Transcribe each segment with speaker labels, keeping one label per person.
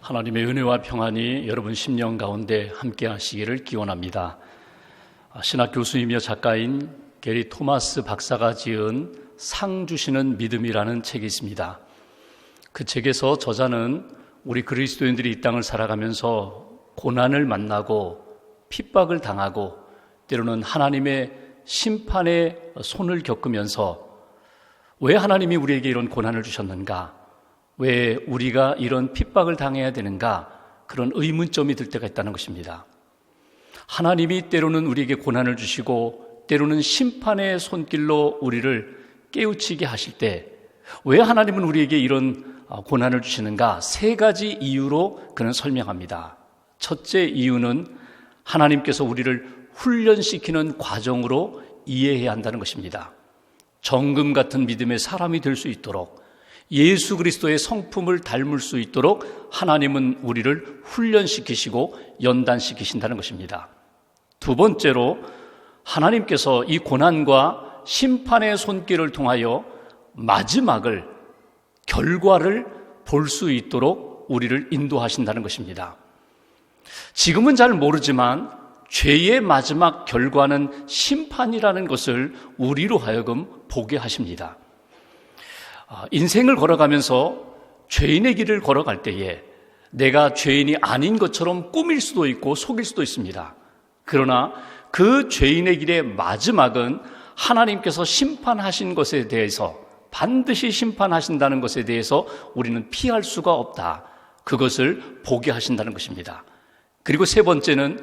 Speaker 1: 하나님의 은혜와 평안이 여러분 심령 가운데 함께 하시기를 기원합니다. 신학 교수이며 작가인 게리 토마스 박사가 지은 상 주시는 믿음이라는 책이 있습니다. 그 책에서 저자는 우리 그리스도인들이 이 땅을 살아가면서 고난을 만나고 핍박을 당하고 때로는 하나님의 심판의 손을 겪으면서 왜 하나님이 우리에게 이런 고난을 주셨는가? 왜 우리가 이런 핍박을 당해야 되는가? 그런 의문점이 들 때가 있다는 것입니다. 하나님이 때로는 우리에게 고난을 주시고 때로는 심판의 손길로 우리를 깨우치게 하실 때 왜 하나님은 우리에게 이런 고난을 주시는가? 세 가지 이유로 그는 설명합니다. 첫째 이유는 하나님께서 우리를 훈련시키는 과정으로 이해해야 한다는 것입니다. 정금 같은 믿음의 사람이 될 수 있도록 예수 그리스도의 성품을 닮을 수 있도록 하나님은 우리를 훈련시키시고 연단시키신다는 것입니다. 두 번째로 하나님께서 이 고난과 심판의 손길을 통하여 마지막을, 결과를 볼 수 있도록 우리를 인도하신다는 것입니다. 지금은 잘 모르지만 죄의 마지막 결과는 심판이라는 것을 우리로 하여금 보게 하십니다. 인생을 걸어가면서 죄인의 길을 걸어갈 때에 내가 죄인이 아닌 것처럼 꾸밀 수도 있고 속일 수도 있습니다. 그러나 그 죄인의 길의 마지막은 하나님께서 심판하신 것에 대해서, 반드시 심판하신다는 것에 대해서 우리는 피할 수가 없다. 그것을 보게 하신다는 것입니다. 그리고 세 번째는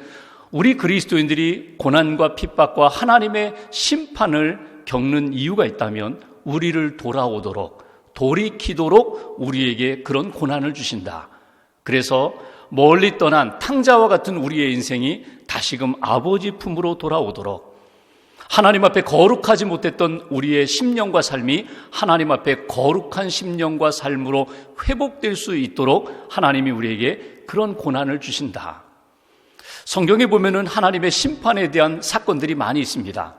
Speaker 1: 우리 그리스도인들이 고난과 핍박과 하나님의 심판을 겪는 이유가 있다면 우리를 돌아오도록, 돌이키도록 우리에게 그런 고난을 주신다. 그래서 멀리 떠난 탕자와 같은 우리의 인생이 다시금 아버지 품으로 돌아오도록, 하나님 앞에 거룩하지 못했던 우리의 심령과 삶이 하나님 앞에 거룩한 심령과 삶으로 회복될 수 있도록 하나님이 우리에게 그런 고난을 주신다. 성경에 보면은 하나님의 심판에 대한 사건들이 많이 있습니다.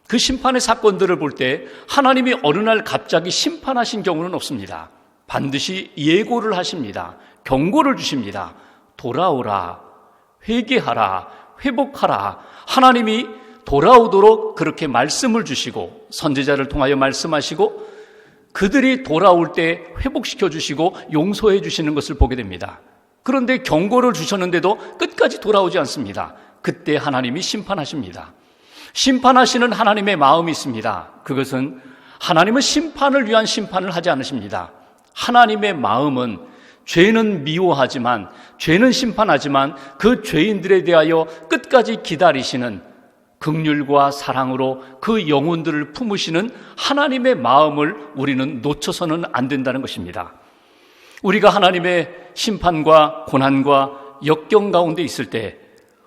Speaker 1: 그 심판의 사건들을 볼 때 하나님이 어느 날 갑자기 심판하신 경우는 없습니다. 반드시 예고를 하십니다. 경고를 주십니다. 돌아오라, 회개하라, 회복하라. 하나님이 돌아오도록 그렇게 말씀을 주시고 선지자를 통하여 말씀하시고 그들이 돌아올 때 회복시켜 주시고 용서해 주시는 것을 보게 됩니다. 그런데 경고를 주셨는데도 끝까지 돌아오지 않습니다. 그때 하나님이 심판하십니다. 심판하시는 하나님의 마음이 있습니다. 그것은 하나님은 심판을 위한 심판을 하지 않으십니다. 하나님의 마음은 죄는 미워하지만, 죄는 심판하지만 그 죄인들에 대하여 끝까지 기다리시는 긍휼과 사랑으로 그 영혼들을 품으시는 하나님의 마음을 우리는 놓쳐서는 안 된다는 것입니다. 우리가 하나님의 심판과 고난과 역경 가운데 있을 때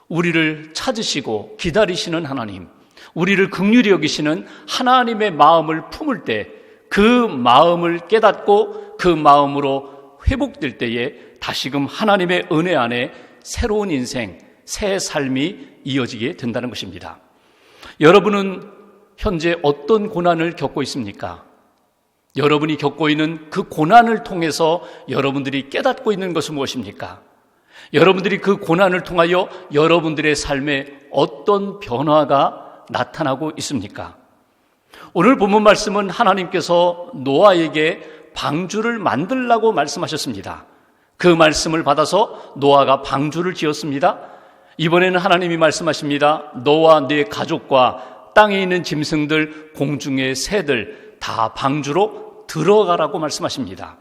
Speaker 1: 우리를 찾으시고 기다리시는 하나님, 우리를 긍휼히 여기시는 하나님의 마음을 품을 때 그 마음을 깨닫고 그 마음으로 회복될 때에 다시금 하나님의 은혜 안에 새로운 인생, 새 삶이 이어지게 된다는 것입니다. 여러분은 현재 어떤 고난을 겪고 있습니까? 여러분이 겪고 있는 그 고난을 통해서 여러분들이 깨닫고 있는 것은 무엇입니까? 여러분들이 그 고난을 통하여 여러분들의 삶에 어떤 변화가 나타나고 있습니까? 오늘 본문 말씀은 하나님께서 노아에게 방주를 만들라고 말씀하셨습니다. 그 말씀을 받아서 노아가 방주를 지었습니다. 이번에는 하나님이 말씀하십니다. 너와 네 가족과 땅에 있는 짐승들, 공중의 새들 다 방주로 들어가라고 말씀하십니다.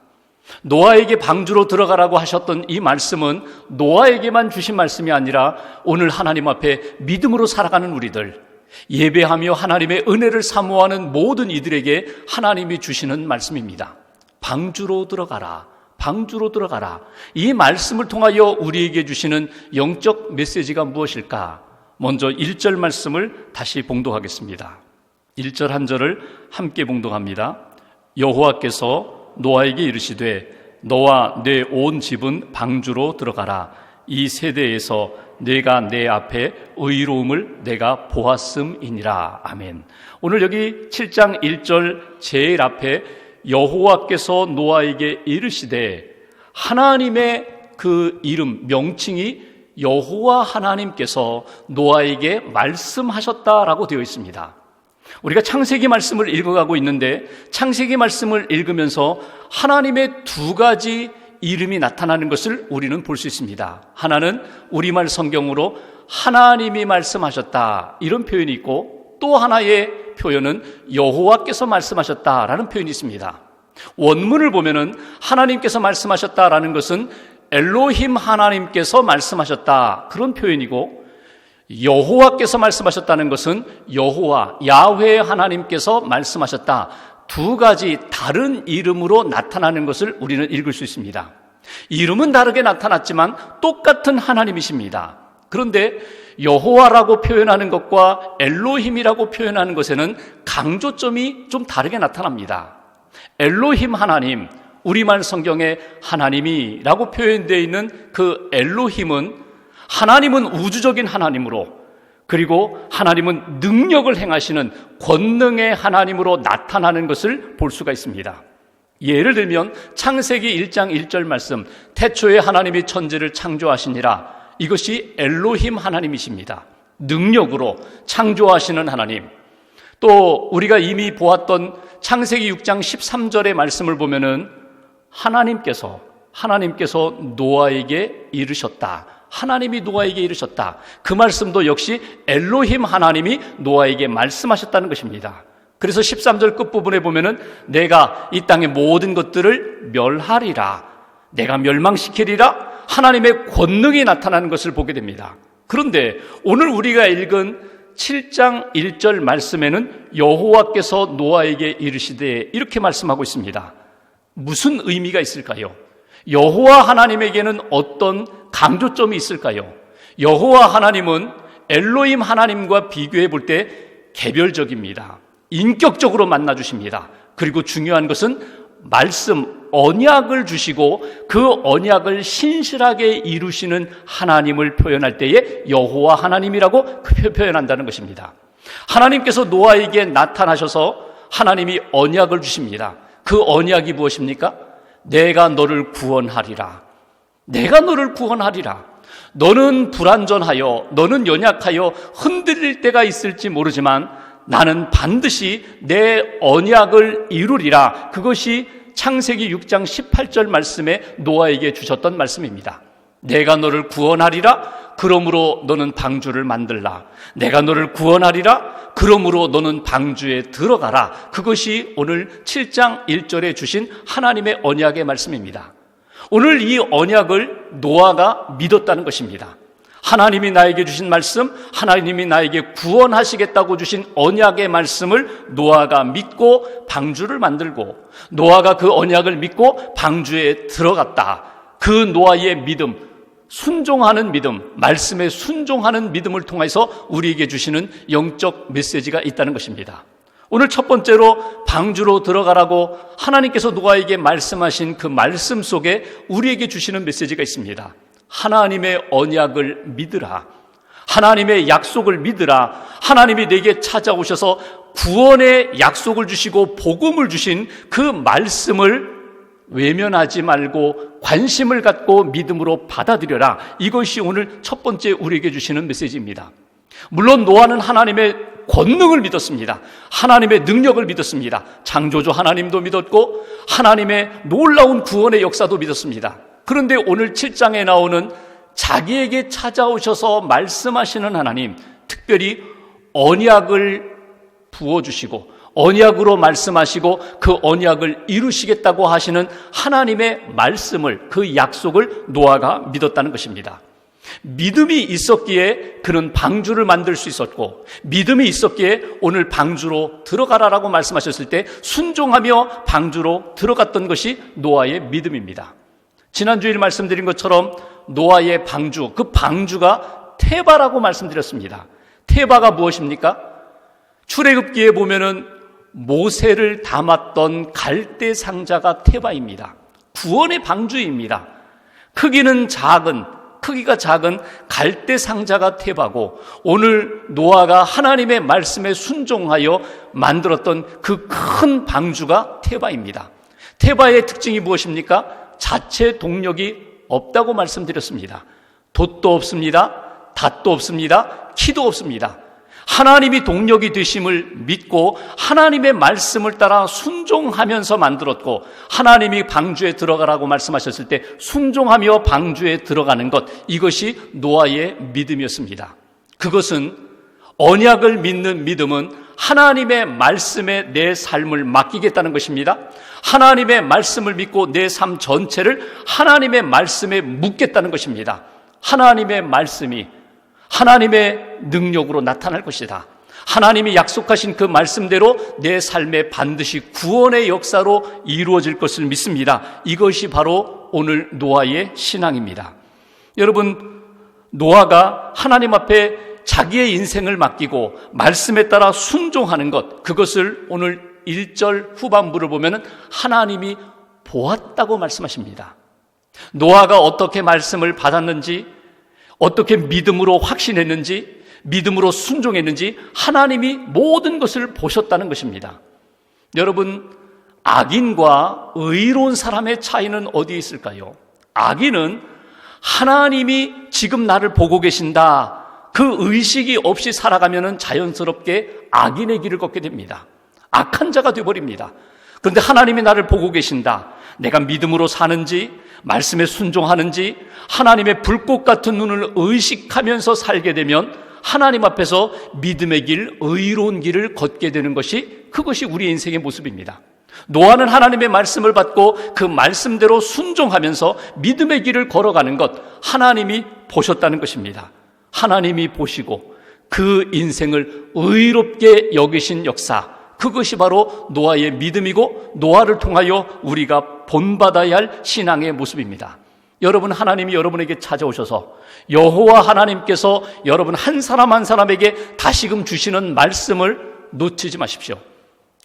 Speaker 1: 노아에게 방주로 들어가라고 하셨던 이 말씀은 노아에게만 주신 말씀이 아니라 오늘 하나님 앞에 믿음으로 살아가는 우리들, 예배하며 하나님의 은혜를 사모하는 모든 이들에게 하나님이 주시는 말씀입니다. 방주로 들어가라, 방주로 들어가라. 이 말씀을 통하여 우리에게 주시는 영적 메시지가 무엇일까? 먼저 1절 말씀을 다시 봉독하겠습니다. 1절 한 절을 함께 봉독합니다. 여호와께서 노아에게 이르시되 너와 내 온 집은 방주로 들어가라. 이 세대에서 내가 내 앞에 의로움을 내가 보았음이니라. 아멘. 오늘 여기 7장 1절 제일 앞에 여호와께서 노아에게 이르시되 하나님의 그 이름, 명칭이 여호와 하나님께서 노아에게 말씀하셨다라고 되어 있습니다. 우리가 창세기 말씀을 읽어가고 있는데 창세기 말씀을 읽으면서 하나님의 두 가지 이름이 나타나는 것을 우리는 볼 수 있습니다. 하나는 우리말 성경으로 하나님이 말씀하셨다 이런 표현이 있고, 또 하나의 표현은 여호와께서 말씀하셨다라는 표현이 있습니다. 원문을 보면은 하나님께서 말씀하셨다라는 것은 엘로힘 하나님께서 말씀하셨다 그런 표현이고, 여호와께서 말씀하셨다는 것은 여호와 야훼 하나님께서 말씀하셨다, 두 가지 다른 이름으로 나타나는 것을 우리는 읽을 수 있습니다. 이름은 다르게 나타났지만 똑같은 하나님이십니다. 그런데 여호와라고 표현하는 것과 엘로힘이라고 표현하는 것에는 강조점이 좀 다르게 나타납니다. 엘로힘 하나님, 우리말 성경에 하나님이라고 표현되어 있는 그 엘로힘은 하나님은 우주적인 하나님으로, 그리고 하나님은 능력을 행하시는 권능의 하나님으로 나타나는 것을 볼 수가 있습니다. 예를 들면 창세기 1장 1절 말씀, 태초에 하나님이 천지를 창조하시니라, 이것이 엘로힘 하나님이십니다. 능력으로 창조하시는 하나님. 또 우리가 이미 보았던 창세기 6장 13절의 말씀을 보면은 하나님께서 노아에게 이르셨다, 하나님이 노아에게 이르셨다, 그 말씀도 역시 엘로힘 하나님이 노아에게 말씀하셨다는 것입니다. 그래서 13절 끝부분에 보면은 내가 이 땅의 모든 것들을 멸하리라, 내가 멸망시키리라, 하나님의 권능이 나타나는 것을 보게 됩니다. 그런데 오늘 우리가 읽은 7장 1절 말씀에는 여호와께서 노아에게 이르시되 이렇게 말씀하고 있습니다. 무슨 의미가 있을까요? 여호와 하나님에게는 어떤 강조점이 있을까요? 여호와 하나님은 엘로힘 하나님과 비교해 볼 때 개별적입니다. 인격적으로 만나주십니다. 그리고 중요한 것은 말씀, 언약을 주시고 그 언약을 신실하게 이루시는 하나님을 표현할 때에 여호와 하나님이라고 표현한다는 것입니다. 하나님께서 노아에게 나타나셔서 하나님이 언약을 주십니다. 그 언약이 무엇입니까? 내가 너를 구원하리라. 내가 너를 구원하리라. 너는 불완전하여, 너는 연약하여 흔들릴 때가 있을지 모르지만 나는 반드시 내 언약을 이루리라. 그것이 창세기 6장 18절 말씀에 노아에게 주셨던 말씀입니다. 내가 너를 구원하리라. 그러므로 너는 방주를 만들라. 내가 너를 구원하리라. 그러므로 너는 방주에 들어가라. 그것이 오늘 7장 1절에 주신 하나님의 언약의 말씀입니다. 오늘 이 언약을 노아가 믿었다는 것입니다. 하나님이 나에게 주신 말씀, 하나님이 나에게 구원하시겠다고 주신 언약의 말씀을 노아가 믿고 방주를 만들고, 노아가 그 언약을 믿고 방주에 들어갔다. 그 노아의 믿음, 순종하는 믿음, 말씀에 순종하는 믿음을 통해서 우리에게 주시는 영적 메시지가 있다는 것입니다. 오늘 첫 번째로 방주로 들어가라고 하나님께서 노아에게 말씀하신 그 말씀 속에 우리에게 주시는 메시지가 있습니다. 하나님의 언약을 믿으라. 하나님의 약속을 믿으라. 하나님이 내게 찾아오셔서 구원의 약속을 주시고 복음을 주신 그 말씀을 외면하지 말고 관심을 갖고 믿음으로 받아들여라. 이것이 오늘 첫 번째 우리에게 주시는 메시지입니다. 물론 노아는 하나님의 권능을 믿었습니다. 하나님의 능력을 믿었습니다. 창조주 하나님도 믿었고 하나님의 놀라운 구원의 역사도 믿었습니다. 그런데 오늘 7장에 나오는 자기에게 찾아오셔서 말씀하시는 하나님, 특별히 언약을 부어주시고 언약으로 말씀하시고 그 언약을 이루시겠다고 하시는 하나님의 말씀을, 그 약속을 노아가 믿었다는 것입니다. 믿음이 있었기에 그는 방주를 만들 수 있었고, 믿음이 있었기에 오늘 방주로 들어가라라고 말씀하셨을 때 순종하며 방주로 들어갔던 것이 노아의 믿음입니다. 지난주에 말씀드린 것처럼 노아의 방주, 그 방주가 테바라고 말씀드렸습니다. 테바가 무엇입니까? 출애굽기에 보면은 모세를 담았던 갈대 상자가 테바입니다. 구원의 방주입니다. 크기가 작은 갈대 상자가 테바고, 오늘 노아가 하나님의 말씀에 순종하여 만들었던 그 큰 방주가 테바입니다. 테바의 특징이 무엇입니까? 자체 동력이 없다고 말씀드렸습니다. 돛도 없습니다. 닷도 없습니다. 키도 없습니다. 하나님이 동력이 되심을 믿고 하나님의 말씀을 따라 순종하면서 만들었고, 하나님이 방주에 들어가라고 말씀하셨을 때 순종하며 방주에 들어가는 것, 이것이 노아의 믿음이었습니다. 그것은, 언약을 믿는 믿음은 하나님의 말씀에 내 삶을 맡기겠다는 것입니다. 하나님의 말씀을 믿고 내 삶 전체를 하나님의 말씀에 묻겠다는 것입니다. 하나님의 말씀이 하나님의 능력으로 나타날 것이다. 하나님이 약속하신 그 말씀대로 내 삶에 반드시 구원의 역사로 이루어질 것을 믿습니다. 이것이 바로 오늘 노아의 신앙입니다. 여러분, 노아가 하나님 앞에 자기의 인생을 맡기고 말씀에 따라 순종하는 것, 그것을 오늘 1절 후반부를 보면 하나님이 보았다고 말씀하십니다. 노아가 어떻게 말씀을 받았는지, 어떻게 믿음으로 확신했는지, 믿음으로 순종했는지 하나님이 모든 것을 보셨다는 것입니다. 여러분, 악인과 의로운 사람의 차이는 어디에 있을까요? 악인은 하나님이 지금 나를 보고 계신다, 그 의식이 없이 살아가면 자연스럽게 악인의 길을 걷게 됩니다. 악한 자가 되어버립니다. 그런데 하나님이 나를 보고 계신다, 내가 믿음으로 사는지 말씀에 순종하는지 하나님의 불꽃 같은 눈을 의식하면서 살게 되면 하나님 앞에서 믿음의 길, 의로운 길을 걷게 되는 것이, 그것이 우리 인생의 모습입니다. 노아는 하나님의 말씀을 받고 그 말씀대로 순종하면서 믿음의 길을 걸어가는 것, 하나님이 보셨다는 것입니다. 하나님이 보시고 그 인생을 의롭게 여기신 역사, 그것이 바로 노아의 믿음이고 노아를 통하여 우리가 본받아야 할 신앙의 모습입니다. 여러분, 하나님이 여러분에게 찾아오셔서 여호와 하나님께서 여러분 한 사람 한 사람에게 다시금 주시는 말씀을 놓치지 마십시오.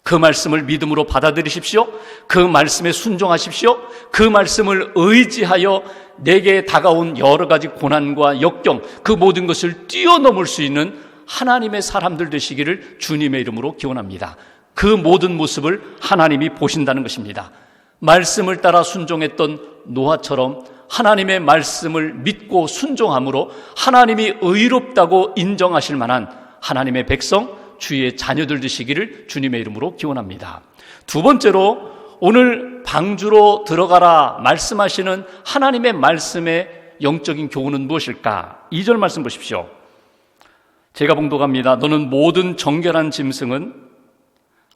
Speaker 1: 그 말씀을 믿음으로 받아들이십시오. 그 말씀에 순종하십시오. 그 말씀을 의지하여 내게 다가온 여러 가지 고난과 역경, 그 모든 것을 뛰어넘을 수 있는 하나님의 사람들 되시기를 주님의 이름으로 기원합니다. 그 모든 모습을 하나님이 보신다는 것입니다. 말씀을 따라 순종했던 노아처럼 하나님의 말씀을 믿고 순종함으로 하나님이 의롭다고 인정하실 만한 하나님의 백성, 주의 자녀들 되시기를 주님의 이름으로 기원합니다. 두 번째로, 오늘 방주로 들어가라 말씀하시는 하나님의 말씀의 영적인 교훈은 무엇일까? 2절 말씀 보십시오. 제가 봉독합니다. 너는 모든 정결한 짐승은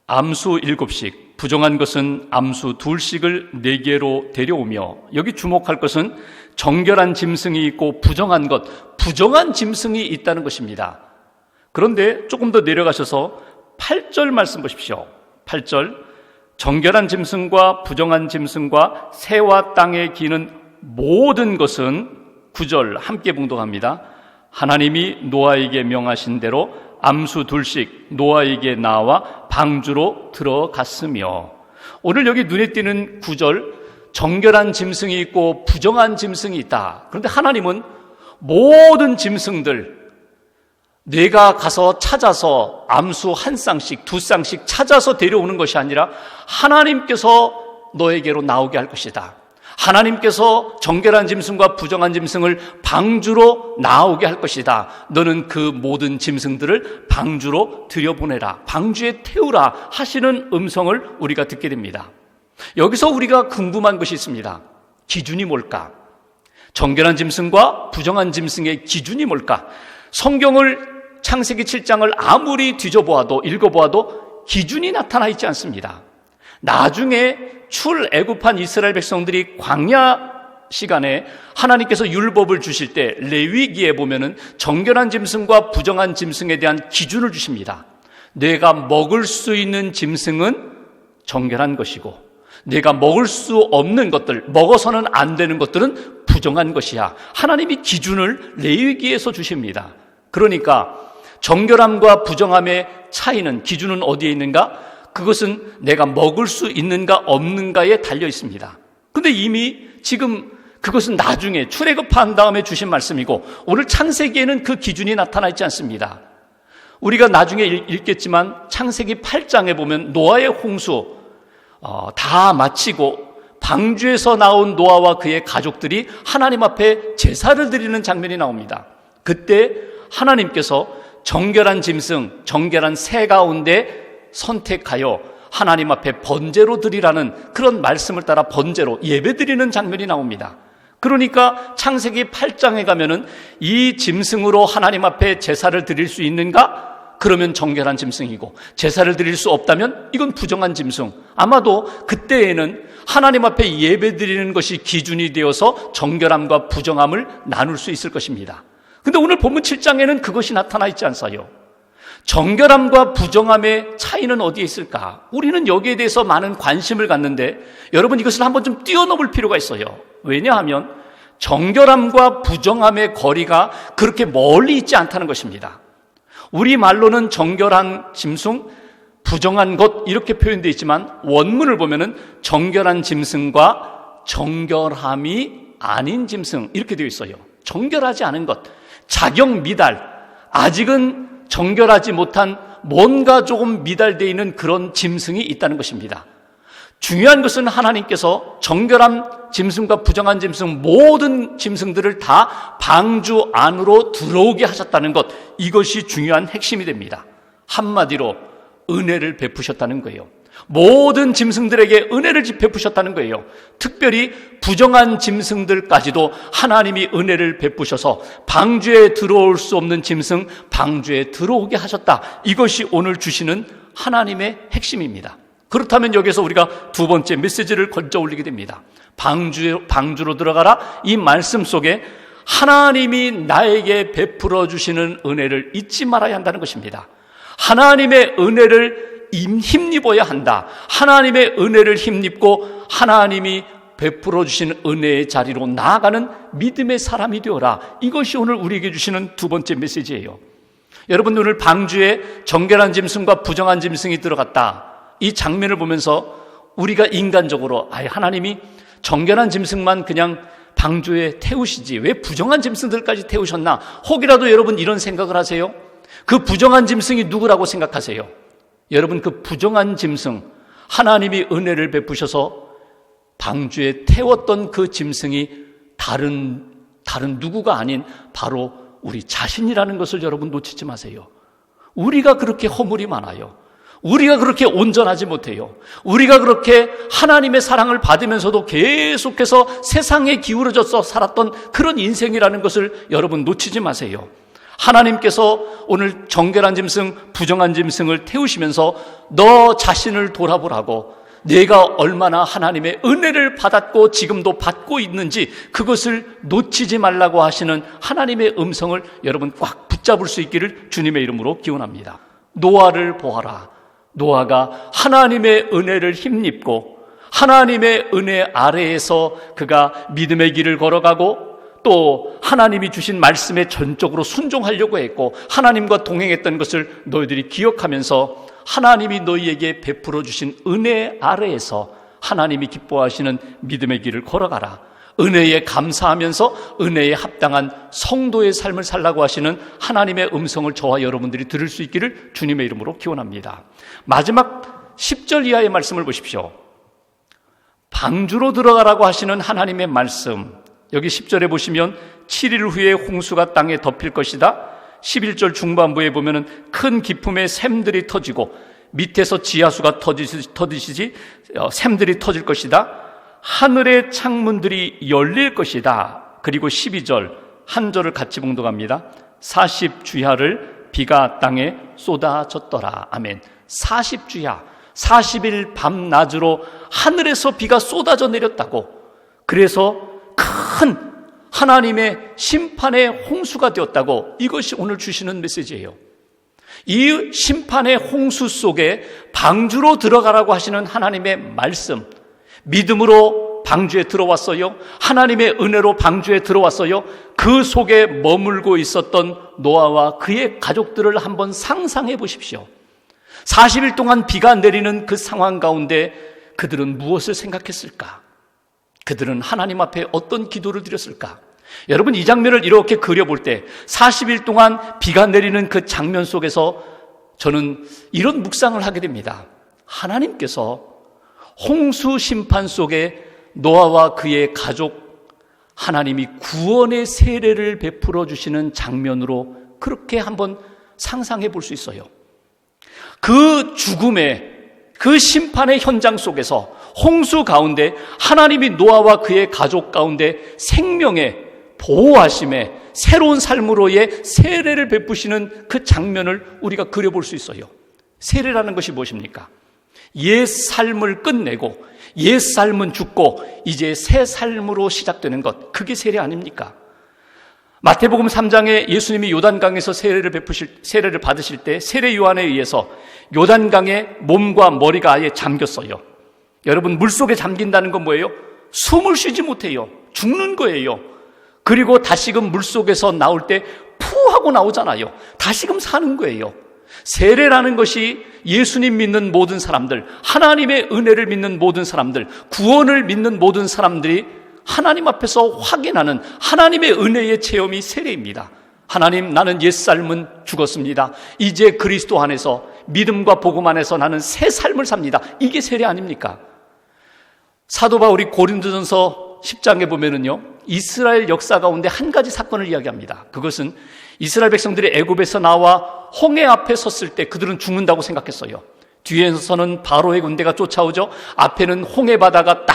Speaker 1: 암수 7씩, 부정한 것은 암수 2씩을 4개로 데려오며, 여기 주목할 것은 정결한 짐승이 있고 부정한 것, 부정한 짐승이 있다는 것입니다. 그런데 조금 더 내려가셔서 8절 말씀 보십시오. 8절, 정결한 짐승과 부정한 짐승과 새와 땅에 기는 모든 것은, 9절 함께 봉독합니다. 하나님이 노아에게 명하신 대로 암수 2씩 노아에게 나와 방주로 들어갔으며. 오늘 여기 눈에 띄는 9절, 정결한 짐승이 있고 부정한 짐승이 있다. 그런데 하나님은 모든 짐승들, 내가 가서 찾아서 암수 1쌍씩 2쌍씩 찾아서 데려오는 것이 아니라 하나님께서 너에게로 나오게 할 것이다. 하나님께서 정결한 짐승과 부정한 짐승을 방주로 나오게 할 것이다. 너는 그 모든 짐승들을 방주로 들여보내라, 방주에 태우라 하시는 음성을 우리가 듣게 됩니다. 여기서 우리가 궁금한 것이 있습니다. 기준이 뭘까? 정결한 짐승과 부정한 짐승의 기준이 뭘까? 성경을, 창세기 7장을 아무리 뒤져보아도, 읽어보아도 기준이 나타나 있지 않습니다. 나중에 출애굽한 이스라엘 백성들이 광야 시간에 하나님께서 율법을 주실 때 레위기에 보면은 정결한 짐승과 부정한 짐승에 대한 기준을 주십니다. 내가 먹을 수 있는 짐승은 정결한 것이고, 내가 먹을 수 없는 것들, 먹어서는 안 되는 것들은 부정한 것이야. 하나님이 기준을 레위기에서 주십니다. 그러니까 정결함과 부정함의 차이는, 기준은 어디에 있는가? 그것은 내가 먹을 수 있는가 없는가에 달려 있습니다. 그런데 이미 지금 그것은 나중에 출애굽한 다음에 주신 말씀이고, 오늘 창세기에는 그 기준이 나타나 있지 않습니다. 우리가 나중에 읽겠지만 창세기 8장에 보면 노아의 홍수 다 마치고 방주에서 나온 노아와 그의 가족들이 하나님 앞에 제사를 드리는 장면이 나옵니다. 그때 하나님께서 정결한 짐승, 정결한 새 가운데 선택하여 하나님 앞에 번제로 드리라는 그런 말씀을 따라 번제로 예배 드리는 장면이 나옵니다. 그러니까 창세기 8장에 가면은 이 짐승으로 하나님 앞에 제사를 드릴 수 있는가? 그러면 정결한 짐승이고, 제사를 드릴 수 없다면 이건 부정한 짐승. 아마도 그때에는 하나님 앞에 예배 드리는 것이 기준이 되어서 정결함과 부정함을 나눌 수 있을 것입니다. 근데 오늘 본문 7장에는 그것이 나타나 있지 않아요. 정결함과 부정함의 차이는 어디에 있을까? 우리는 여기에 대해서 많은 관심을 갖는데 여러분, 이것을 한번 좀 뛰어넘을 필요가 있어요. 왜냐하면 정결함과 부정함의 거리가 그렇게 멀리 있지 않다는 것입니다. 우리 말로는 정결한 짐승, 부정한 것 이렇게 표현되어 있지만 원문을 보면은 정결한 짐승과 정결함이 아닌 짐승 이렇게 되어 있어요. 정결하지 않은 것, 자격 미달, 아직은 정결하지 못한 뭔가 조금 미달되어 있는 그런 짐승이 있다는 것입니다. 중요한 것은 하나님께서 정결한 짐승과 부정한 짐승, 모든 짐승들을 다 방주 안으로 들어오게 하셨다는 것, 이것이 중요한 핵심이 됩니다. 한마디로 은혜를 베푸셨다는 거예요. 모든 짐승들에게 은혜를 베푸셨다는 거예요. 특별히 부정한 짐승들까지도 하나님이 은혜를 베푸셔서 방주에 들어올 수 없는 짐승, 방주에 들어오게 하셨다. 이것이 오늘 주시는 하나님의 핵심입니다. 그렇다면 여기서 우리가 두 번째 메시지를 건져 올리게 됩니다. 방주로 들어가라. 이 말씀 속에 하나님이 나에게 베풀어 주시는 은혜를 잊지 말아야 한다는 것입니다. 하나님의 은혜를 힘입어야 한다. 하나님의 은혜를 힘입고 하나님이 베풀어 주신 은혜의 자리로 나아가는 믿음의 사람이 되어라. 이것이 오늘 우리에게 주시는 두 번째 메시지예요. 여러분, 오늘 방주에 정결한 짐승과 부정한 짐승이 들어갔다. 이 장면을 보면서 우리가 인간적으로 하나님이 정결한 짐승만 그냥 방주에 태우시지 왜 부정한 짐승들까지 태우셨나? 혹이라도 여러분 이런 생각을 하세요? 그 부정한 짐승이 누구라고 생각하세요? 여러분, 그 부정한 짐승, 하나님이 은혜를 베푸셔서 방주에 태웠던 그 짐승이 다른 누구가 아닌 바로 우리 자신이라는 것을 여러분 놓치지 마세요. 우리가 그렇게 허물이 많아요. 우리가 그렇게 온전하지 못해요. 우리가 그렇게 하나님의 사랑을 받으면서도 계속해서 세상에 기울어져서 살았던 그런 인생이라는 것을 여러분 놓치지 마세요. 하나님께서 오늘 정결한 짐승, 부정한 짐승을 태우시면서 너 자신을 돌아보라고, 내가 얼마나 하나님의 은혜를 받았고 지금도 받고 있는지 그것을 놓치지 말라고 하시는 하나님의 음성을 여러분 꽉 붙잡을 수 있기를 주님의 이름으로 기원합니다. 노아를 보아라. 노아가 하나님의 은혜를 힘입고 하나님의 은혜 아래에서 그가 믿음의 길을 걸어가고 또 하나님이 주신 말씀에 전적으로 순종하려고 했고 하나님과 동행했던 것을 너희들이 기억하면서 하나님이 너희에게 베풀어 주신 은혜 아래에서 하나님이 기뻐하시는 믿음의 길을 걸어가라. 은혜에 감사하면서 은혜에 합당한 성도의 삶을 살라고 하시는 하나님의 음성을 저와 여러분들이 들을 수 있기를 주님의 이름으로 기원합니다. 마지막 10절 이하의 말씀을 보십시오. 방주로 들어가라고 하시는 하나님의 말씀, 여기 10절에 보시면 7일 후에 홍수가 땅에 덮일 것이다. 11절 중반부에 보면은 큰 기품의 샘들이 터지고 밑에서 지하수가 터지듯이 샘들이 터질 것이다. 하늘의 창문들이 열릴 것이다. 그리고 12절 한 절을 같이 봉독합니다. 40주야를 비가 땅에 쏟아졌더라. 아멘. 40주야, 40일 밤낮으로 하늘에서 비가 쏟아져 내렸다고. 그래서 큰 하나님의 심판의 홍수가 되었다고. 이것이 오늘 주시는 메시지예요. 이 심판의 홍수 속에 방주로 들어가라고 하시는 하나님의 말씀, 믿음으로 방주에 들어왔어요. 하나님의 은혜로 방주에 들어왔어요. 그 속에 머물고 있었던 노아와 그의 가족들을 한번 상상해 보십시오. 40일 동안 비가 내리는 그 상황 가운데 그들은 무엇을 생각했을까? 그들은 하나님 앞에 어떤 기도를 드렸을까? 여러분, 이 장면을 이렇게 그려볼 때 40일 동안 비가 내리는 그 장면 속에서 저는 이런 묵상을 하게 됩니다. 하나님께서 홍수 심판 속에 노아와 그의 가족, 하나님이 구원의 세례를 베풀어 주시는 장면으로 그렇게 한번 상상해 볼 수 있어요. 그 죽음의, 그 심판의 현장 속에서 홍수 가운데 하나님이 노아와 그의 가족 가운데 생명의 보호하심에 새로운 삶으로의 세례를 베푸시는 그 장면을 우리가 그려볼 수 있어요. 세례라는 것이 무엇입니까? 옛 삶을 끝내고 옛 삶은 죽고 이제 새 삶으로 시작되는 것, 그게 세례 아닙니까? 마태복음 3장에 예수님이 요단강에서 세례를 받으실 때 세례 요한에 의해서 요단강에 몸과 머리가 아예 잠겼어요. 여러분, 물속에 잠긴다는 건 뭐예요? 숨을 쉬지 못해요. 죽는 거예요. 그리고 다시금 물속에서 나올 때 푸 하고 나오잖아요. 다시금 사는 거예요. 세례라는 것이 예수님 믿는 모든 사람들, 하나님의 은혜를 믿는 모든 사람들, 구원을 믿는 모든 사람들이 하나님 앞에서 확인하는 하나님의 은혜의 체험이 세례입니다. 하나님, 나는 옛삶은 죽었습니다. 이제 그리스도 안에서 믿음과 복음 안에서 나는 새 삶을 삽니다. 이게 세례 아닙니까? 사도 바울이 고린도전서 10장에 보면은요, 이스라엘 역사 가운데 한 가지 사건을 이야기합니다. 그것은 이스라엘 백성들이 애굽에서 나와 홍해 앞에 섰을 때 그들은 죽는다고 생각했어요. 뒤에서는 바로의 군대가 쫓아오죠. 앞에는 홍해 바다가 딱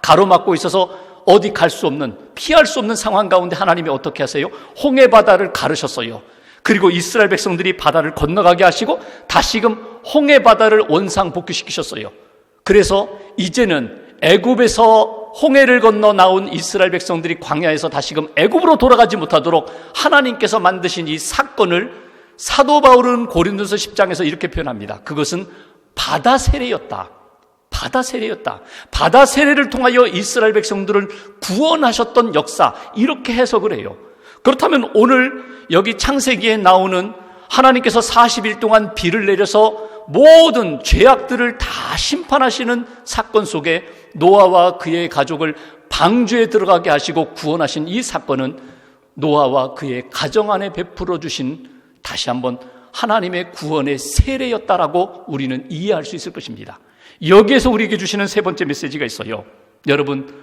Speaker 1: 가로막고 있어서 어디 갈 수 없는, 피할 수 없는 상황 가운데 하나님이 어떻게 하세요? 홍해 바다를 가르셨어요. 그리고 이스라엘 백성들이 바다를 건너가게 하시고 다시금 홍해 바다를 원상복귀시키셨어요. 그래서 이제는 애굽에서 홍해를 건너 나온 이스라엘 백성들이 광야에서 다시금 애굽으로 돌아가지 못하도록 하나님께서 만드신 이 사건을 사도 바울은 고린도서 10장에서 이렇게 표현합니다. 그것은 바다 세례였다. 바다 세례였다. 바다 세례를 통하여 이스라엘 백성들을 구원하셨던 역사, 이렇게 해석을 해요. 그렇다면 오늘 여기 창세기에 나오는 하나님께서 40일 동안 비를 내려서 모든 죄악들을 다 심판하시는 사건 속에 노아와 그의 가족을 방주에 들어가게 하시고 구원하신 이 사건은 노아와 그의 가정 안에 베풀어 주신 다시 한번 하나님의 구원의 세례였다라고 우리는 이해할 수 있을 것입니다. 여기에서 우리에게 주시는 세 번째 메시지가 있어요. 여러분,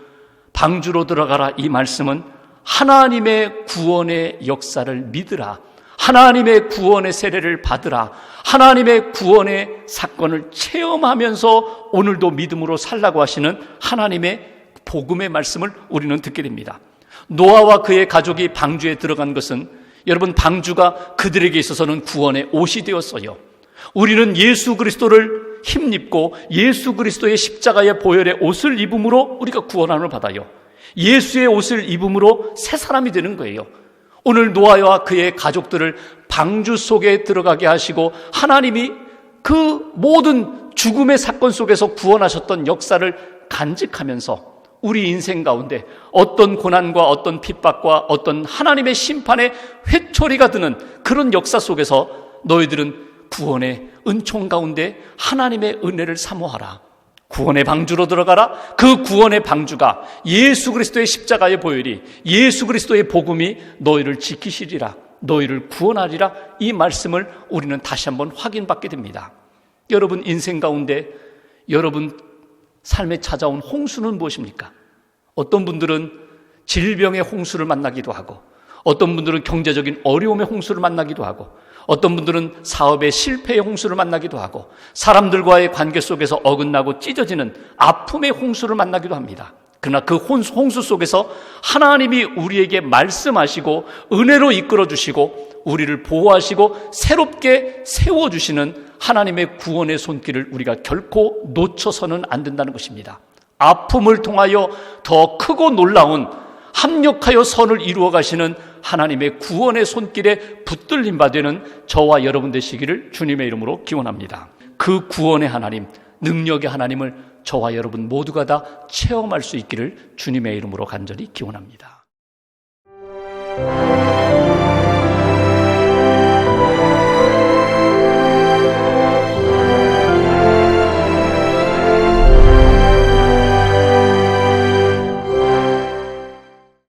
Speaker 1: 방주로 들어가라, 이 말씀은 하나님의 구원의 역사를 믿으라, 하나님의 구원의 세례를 받으라, 하나님의 구원의 사건을 체험하면서 오늘도 믿음으로 살라고 하시는 하나님의 복음의 말씀을 우리는 듣게 됩니다. 노아와 그의 가족이 방주에 들어간 것은, 여러분, 방주가 그들에게 있어서는 구원의 옷이 되었어요. 우리는 예수 그리스도를 힘입고 예수 그리스도의 십자가의 보혈의 옷을 입음으로 우리가 구원함을 받아요. 예수의 옷을 입음으로 새 사람이 되는 거예요. 오늘 노아와 그의 가족들을 방주 속에 들어가게 하시고 하나님이 그 모든 죽음의 사건 속에서 구원하셨던 역사를 간직하면서 우리 인생 가운데 어떤 고난과 어떤 핍박과 어떤 하나님의 심판의 회초리가 드는 그런 역사 속에서 너희들은 구원의 은총 가운데 하나님의 은혜를 사모하라. 구원의 방주로 들어가라. 그 구원의 방주가 예수 그리스도의 십자가의 보혈이, 예수 그리스도의 복음이 너희를 지키시리라, 너희를 구원하리라, 이 말씀을 우리는 다시 한번 확인받게 됩니다. 여러분 인생 가운데 여러분 삶에 찾아온 홍수는 무엇입니까? 어떤 분들은 질병의 홍수를 만나기도 하고, 어떤 분들은 경제적인 어려움의 홍수를 만나기도 하고, 어떤 분들은 사업의 실패의 홍수를 만나기도 하고, 사람들과의 관계 속에서 어긋나고 찢어지는 아픔의 홍수를 만나기도 합니다. 그러나 그 홍수 속에서 하나님이 우리에게 말씀하시고 은혜로 이끌어주시고 우리를 보호하시고 새롭게 세워주시는 하나님의 구원의 손길을 우리가 결코 놓쳐서는 안 된다는 것입니다. 아픔을 통하여 더 크고 놀라운 합력하여 선을 이루어 가시는 하나님의 구원의 손길에 붙들림 받는 저와 여러분 되시기를 주님의 이름으로 기원합니다. 그 구원의 하나님, 능력의 하나님을 저와 여러분 모두가 다 체험할 수 있기를 주님의 이름으로 간절히 기원합니다.